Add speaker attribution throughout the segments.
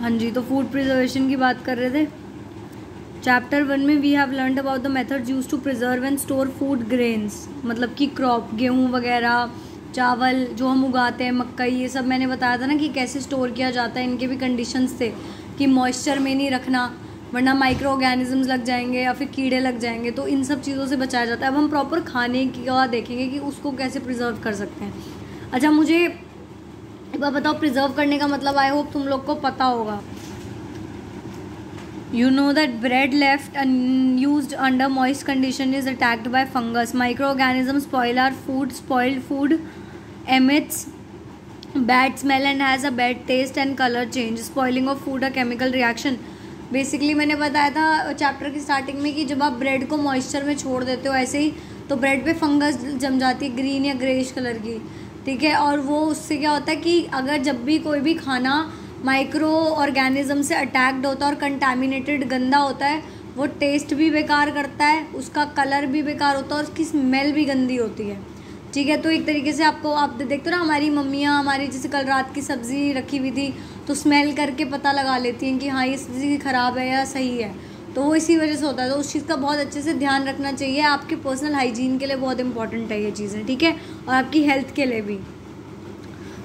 Speaker 1: हाँ जी, तो food preservation की बात कर रहे थे। चैप्टर 1 में we have learned about the methods used to preserve and store food grains, मतलब कि क्रॉप, गेहूँ वगैरह, चावल जो हम उगाते हैं, मक्का, ये सब मैंने बताया था ना कि कैसे स्टोर किया जाता है। इनके भी कंडीशंस थे कि मॉइस्चर में नहीं रखना वरना माइक्रो ऑर्गेनिजम्स लग जाएंगे या फिर कीड़े लग जाएंगे, तो इन सब चीज़ों से बचाया जाता है। अब हम प्रॉपर खाने का देखेंगे कि उसको कैसे प्रिजर्व कर सकते हैं। अच्छा, मुझे एक बार बताओ, प्रिजर्व करने का मतलब आई होप तुम लोग को पता होगा। You know that bread left unused under moist condition is attacked by fungus. Microorganisms spoil our food. Spoiled food emits bad smell and has a bad taste and color change. Spoiling of food a chemical reaction. Basically मैंने बताया था chapter की starting में कि जब आप bread को moisture में छोड़ देते हो ऐसे ही, तो ब्रेड पे फंगस जम जाती है ग्रीन या ग्रेइश कलर की, ठीक है। और वो उससे क्या होता है कि अगर जब भी कोई भी खाना माइक्रो ऑर्गेनिज्म से अटैक्ड होता है और कंटामिनेटेड गंदा होता है, वो टेस्ट भी बेकार करता है, उसका कलर भी बेकार होता है और उसकी स्मेल भी गंदी होती है, ठीक है। तो एक तरीके से आपको, आप देखते हो ना, हमारी मम्मियाँ हमारी जैसे कल रात की सब्ज़ी रखी हुई थी तो स्मेल करके पता लगा लेती हैं कि हाँ ये सब्ज़ी ख़राब है या सही है, तो वो इसी वजह से होता है। तो उस चीज़ का बहुत अच्छे से ध्यान रखना चाहिए, आपके पर्सनल हाइजीन के लिए बहुत इंपॉर्टेंट है ये चीज़ें, ठीक है, और आपकी हेल्थ के लिए भी।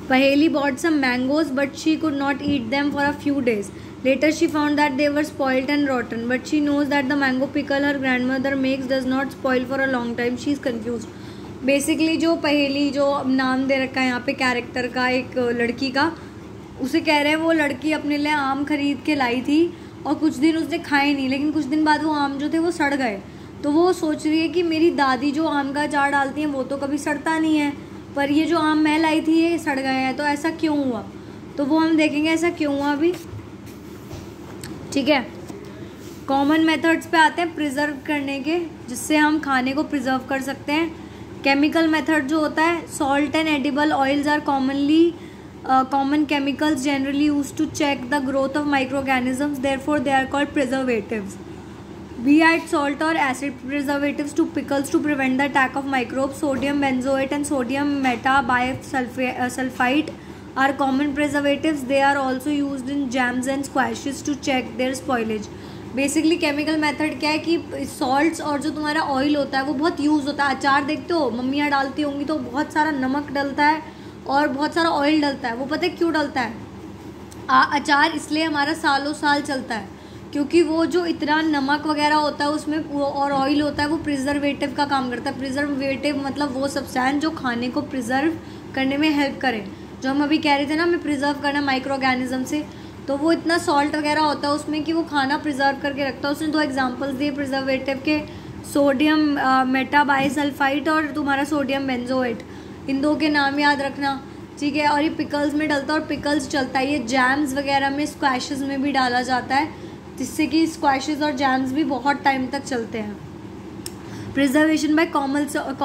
Speaker 1: Paheli bought some mangoes, but she could not eat them for a few days. Later, she found that they were spoiled and rotten. But she knows that the mango pickle her grandmother makes does not spoil for a long time. She is confused. Basically, जो पहेली, जो नाम दे रखा है यहाँ पे character का, एक लड़की का, उसे कह रहे हैं वो लड़की अपने लिए आम खरीद के लाई थी और कुछ दिन उसने खाए नहीं, लेकिन कुछ दिन बाद वो आम जो थे वो सड़ गए। तो वो सोच रही है कि मेरी दादी जो आम का अचार डालती हैं वो तो कभी सड़ता नहीं है, पर ये जो आम मैं लाई थी ये सड़ गए हैं, तो ऐसा क्यों हुआ। तो वो हम देखेंगे ऐसा क्यों हुआ अभी, ठीक है। कॉमन मेथड्स पे आते हैं प्रिजर्व करने के, जिससे हम खाने को प्रिजर्व कर सकते हैं। केमिकल मेथड जो होता है, salt and edible oils are common chemicals generally used to check the growth of microorganisms, therefore they are called preservatives. We add salt or acid preservatives to pickles to prevent the attack of microbes. Sodium benzoate and sodium metabisulfite are common preservatives. They are also used in jams and squashes to check their spoilage. Basically chemical method क्या है कि salts और जो तुम्हारा oil होता है वो बहुत यूज़ होता है। अचार देखते हो मम्मियाँ डालती होंगी तो बहुत सारा नमक डलता है और बहुत सारा ऑयल डलता है। वो पता है क्यों डलता है? अचार इसलिए हमारा सालों साल चलता है क्योंकि वो जो इतना नमक वगैरह होता है उसमें और ऑयल होता है, वो प्रिजर्वेटिव का काम करता है। प्रिजर्वेटिव मतलब वो सब्सटेंस जो खाने को प्रिजर्व करने में हेल्प करे। जो हम अभी कह रहे थे ना, हमें प्रिजर्व करना माइक्रो ऑर्गेनिज्म से, तो वो इतना सॉल्ट वगैरह होता है उसमें कि वो खाना प्रिजर्व करके रखता है। उसने 2 एग्जांपल्स दिए प्रिजर्वेटिव के, सोडियम मेटाबाइसल्फाइट और तुम्हारा सोडियम बेंजोएट। इन 2 के नाम याद रखना, ठीक है। और ये पिकल्स में डलता है और पिकल्स चलता है, ये जैम्स वगैरह में, स्क्वैशेस में भी डाला जाता है, जिससे कि स्क्वैशेस और जैम्स भी बहुत टाइम तक चलते हैं। Preservation by common salt.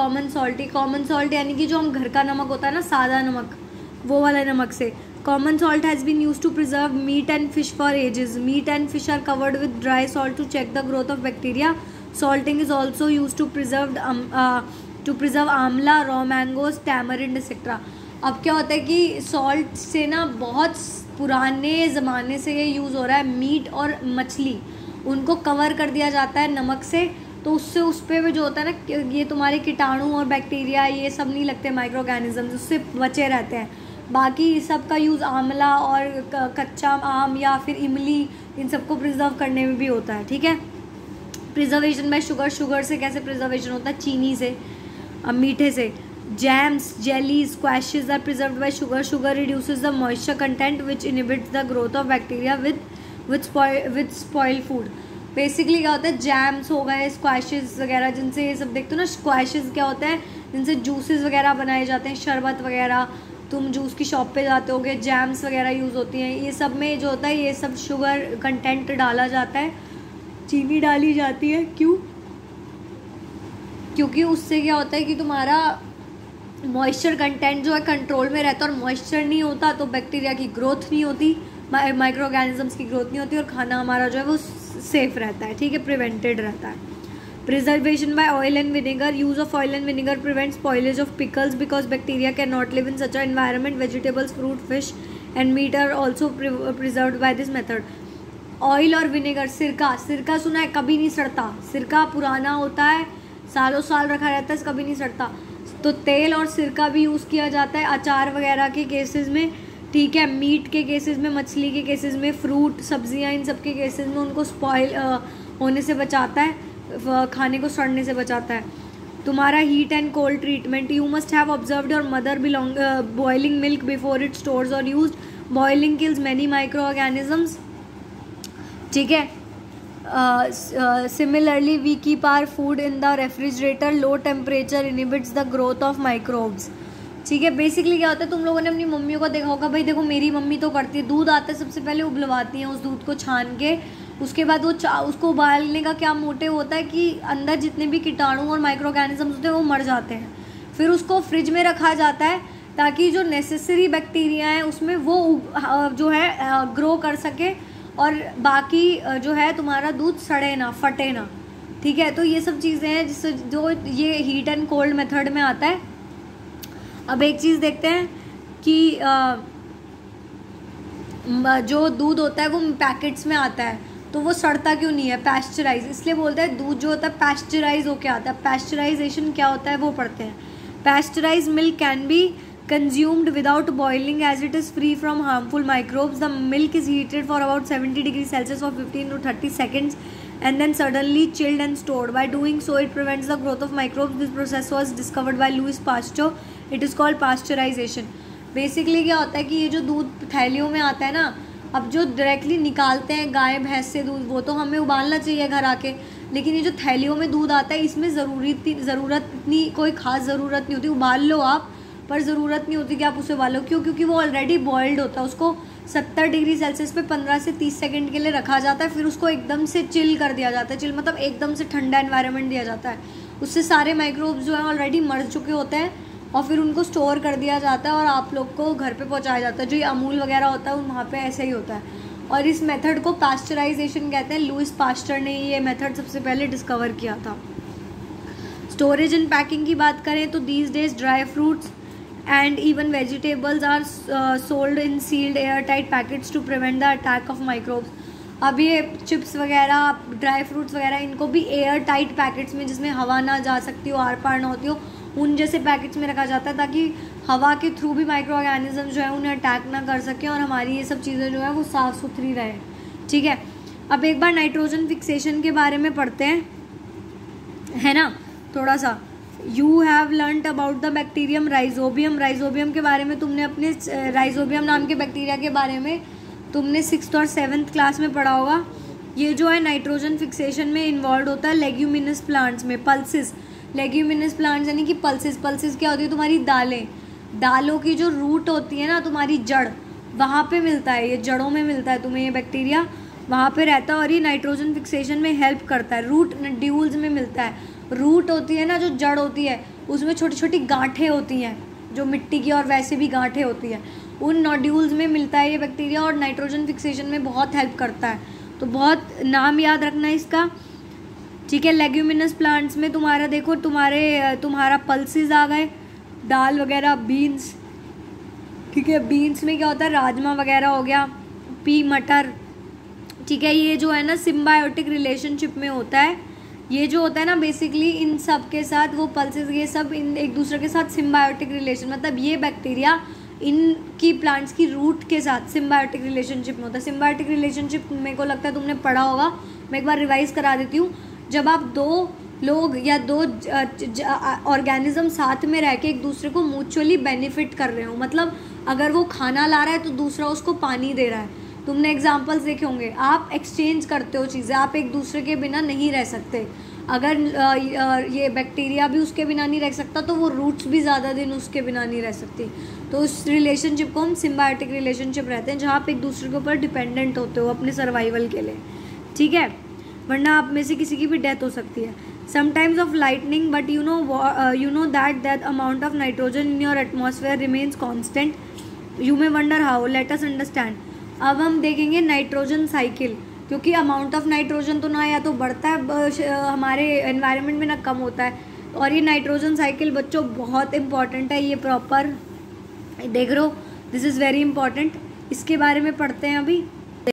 Speaker 1: Common salt यानी कि जो हम घर का नमक होता है ना, सादा नमक, वो वाला नमक से। Common salt has been use to preserve meat and fish for ages. Meat and fish are covered with dry salt to check the growth of bacteria. Salting is also use to preserve amla, raw mangoes, tamarind etcetera. अब क्या होता है कि salt से ना बहुत पुराने ज़माने से ये यूज़ हो रहा है। मीट और मछली उनको कवर कर दिया जाता है नमक से, तो उससे उस पर जो होता है ना, ये तुम्हारे कीटाणु और बैक्टीरिया ये सब नहीं लगते, माइक्रो ऑर्गेनिजम्स उससे बचे रहते हैं। बाकी सब का यूज़ आंवला और कच्चा आम या फिर इमली, इन सबको प्रिजर्व करने में भी होता है, ठीक है। Preservation bye sugar. शुगर से कैसे प्रिजर्वेशन होता है? चीनी से, मीठे से। Jams, jellies, squashes are preserved by sugar. Sugar reduces the moisture content, which inhibits the growth of bacteria with spoil food. Basically क्या होता है, जैम्स हो गए, स्क्वैशेस वगैरह, जिनसे ये सब देखते हो ना, स्क्वैशेस क्या होता है, जिनसे जूसेस वगैरह बनाए जाते हैं, शरबत वगैरह, तुम जूस की शॉप पे जाते होगे, जैम्स वगैरह यूज़ होती हैं। ये सब में जो होता है ये सब शुगर कंटेंट डाला जाता है, चीनी डाली जाती है। क्यों? क्योंकि उससे क्या होता है कि तुम्हारा मॉइस्चर कंटेंट जो है कंट्रोल में रहता है, और मॉइस्चर नहीं होता तो बैक्टीरिया की ग्रोथ नहीं होती, माइक्रो ऑर्गेनिजम्स की ग्रोथ नहीं होती, और खाना हमारा जो है वो सेफ रहता है, ठीक है, प्रिवेंटेड रहता है। Preservation by oil and vinegar. Use of oil and vinegar prevents spoilage of pickles because bacteria cannot live in such an environment. Vegetables, fruit, fish and meat are also preserved by this method. Oil और vinegar, सिरका सुना है, कभी नहीं सड़ता। सिरका पुराना होता है, सालों साल रखा रहता है, कभी नहीं सड़ता। तो तेल और सिरका भी यूज़ किया जाता है अचार वगैरह के केसेस में, ठीक है। मीट के केसेस में, मछली के केसेस में, फ्रूट सब्जियां, इन सब के केसेस में उनको स्पॉइल होने से बचाता है, खाने को सड़ने से बचाता है। तुम्हारा heat and cold treatment, you must have observed your mother boiling milk before it stores और used. Boiling kills many micro organisms, ठीक है। Similarly we keep our food in the refrigerator, low temperature inhibits the growth of microbes, ठीक है। Basically क्या होता है, तुम लोगों ने अपनी मम्मियों को देखा होगा, भाई देखो मेरी मम्मी तो करती है, दूध आता है सबसे पहले उबलवाती हैं उस दूध को छान के, उसके बाद वो उसको उबालने का क्या मोटिव होता है कि अंदर जितने भी कीटाणु और माइक्रो ऑर्गेनिजम्स होते हैं वो मर जाते हैं। फिर उसको फ्रिज में रखा जाता है ताकि जो नेसेसरी बैक्टीरिया हैं उसमें वो जो है ग्रो कर सके और बाकी जो है तुम्हारा दूध सड़े ना, फटे ना, ठीक है। तो ये सब चीज़ें हैं जिससे जो ये हीट एंड कोल्ड मेथड में आता है। अब एक चीज़ देखते हैं कि जो दूध होता है वो पैकेट्स में आता है तो वो सड़ता क्यों नहीं है, पैस्चराइज, इसलिए बोलते हैं दूध जो होता है पैस्चराइज होके आता है। पैस्चराइजेशन क्या होता है वो पढ़ते हैं। Pasteurise milk can be consumed without boiling as it is free from harmful microbes. The milk is heated for about 70 degrees Celsius for 15 to 30 seconds and then suddenly chilled and stored. By doing so, it prevents the growth of microbes. This process was discovered by Louis Pasteur. It is called pasteurization. Basically क्या होता है कि ये जो दूध थैलियों में आता है ना, अब जो डायरेक्टली निकालते हैं गाय भैंस से दूध, वो तो हमें उबालना चाहिए घर आके, लेकिन ये जो थैलियों में दूध आता है इसमें ज़रूरत इतनी कोई ख़ास ज़रूरत नहीं होती। उबाल लो आप, पर ज़रूरत नहीं होती कि आप उसे उबालो, क्यों? क्योंकि वो ऑलरेडी बॉइल्ड होता है। उसको 70 डिग्री सेल्सियस पे 15 से 30 सेकंड के लिए रखा जाता है, फिर उसको एकदम से चिल कर दिया जाता है। चिल मतलब एकदम से ठंडा एनवायरनमेंट दिया जाता है, उससे सारे माइक्रोब्स जो है ऑलरेडी मर चुके होते हैं और फिर उनको स्टोर कर दिया जाता है और आप लोग को घर पे पहुंचाया जाता है। जो ये अमूल वगैरह होता है वहाँ पे ऐसे ही होता है और इस मेथड को पास्चराइजेशन कहते हैं। लुइस पास्टर ने ये मेथड सबसे पहले डिस्कवर किया था। स्टोरेज एंड पैकिंग की बात करें तो these days dry fruits and even vegetables are sold in sealed airtight packets to prevent the attack of microbes. अब ये चिप्स वगैरह, ड्राई फ्रूट्स वगैरह, इनको भी एयर टाइट पैकेट्स में जिसमें हवा ना जा सकती हो, आर पार ना होती हो, उन जैसे पैकेट्स में रखा जाता है ताकि हवा के थ्रू भी माइक्रो ऑर्गेनिज्म जो है उन्हें अटैक ना कर सकें और हमारी ये सब चीज़ें जो है वो साफ़ सुथरी रहे, ठीक है। अब एक बार नाइट्रोजन फिक्सेशन के बारे में पढ़ते हैं, है ना, थोड़ा सा। You have learned about the bacterium rhizobium. Rhizobium के बारे में तुमने अपने राइजोबियम नाम के बैक्टीरिया के बारे में तुमने 6th और 7th क्लास में पढ़ा होगा। ये जो है नाइट्रोजन फिक्सेशन में इन्वॉल्व होता है लेग्यूमिनस प्लांट्स में। पल्सिस, लेग्यूमिनस प्लांट्स यानी कि पल्सिस क्या होती है, तुम्हारी दालें, दालों की जो रूट होती है ना, तुम्हारी जड़, वहाँ पे मिलता है, ये जड़ों में मिलता है तुम्हें ये बैक्टीरिया, वहाँ पे रहता है और ये नाइट्रोजन फिक्सेशन में हेल्प करता है। रूट नड्यूल्स में मिलता है। रूट होती है ना, जो जड़ होती है, उसमें छोटी छोटी गांठें होती हैं जो मिट्टी की और वैसे भी गांठें होती हैं, उन नोड्यूल्स में मिलता है ये बैक्टीरिया और नाइट्रोजन फिक्सेशन में बहुत हेल्प करता है। तो बहुत नाम याद रखना है इसका, ठीक है। लेग्यूमिनस प्लांट्स में तुम्हारा देखो, तुम्हारा पल्सेस आ गए, दाल वगैरह, बीन्स, ठीक है। बीन्स में क्या होता है, राजमा वगैरह हो गया, पी, मटर, ठीक है। ये जो है ना सिम्बायोटिक रिलेशनशिप में होता है। ये जो होता है ना बेसिकली इन सब के साथ, वो पल्सेस, ये सब इन एक दूसरे के साथ सिम्बायोटिक रिलेशन, मतलब ये बैक्टीरिया इनकी प्लांट्स की रूट के साथ सिम्बायोटिक रिलेशनशिप में होता है। सिम्बायोटिक रिलेशनशिप मेरे को लगता है तुमने पढ़ा होगा, मैं एक बार रिवाइज करा देती हूँ। जब आप दो लोग या दो ऑर्गेनिज्म साथ में रह के एक दूसरे को म्यूचुअली बेनिफिट कर रहे हो, मतलब अगर वो खाना ला रहा है तो दूसरा उसको पानी दे रहा है। तुमने एग्जाम्पल्स देखे होंगे, आप एक्सचेंज करते हो चीज़ें, आप एक दूसरे के बिना नहीं रह सकते। अगर ये बैक्टीरिया भी उसके बिना नहीं रह सकता तो वो रूट्स भी ज़्यादा दिन उसके बिना नहीं रह सकती। तो उस रिलेशनशिप को हम सिम्बायोटिक रिलेशनशिप रहते हैं, जहाँ आप एक दूसरे के ऊपर डिपेंडेंट होते हो अपने सर्वाइवल के लिए, ठीक है, वरना आप में से किसी की भी डेथ हो सकती है। Sometimes of lightning, but you know that amount of nitrogen in your atmosphere remains constant. You may wonder how, let us understand. अब हम देखेंगे नाइट्रोजन साइकिल, क्योंकि अमाउंट ऑफ नाइट्रोजन तो ना या तो बढ़ता है हमारे एनवायरनमेंट में, ना कम होता है। और ये नाइट्रोजन साइकिल बच्चों बहुत इंपॉर्टेंट है, ये प्रॉपर देख रहे हो, दिस इज़ वेरी इंपॉर्टेंट। इसके बारे में पढ़ते हैं अभी।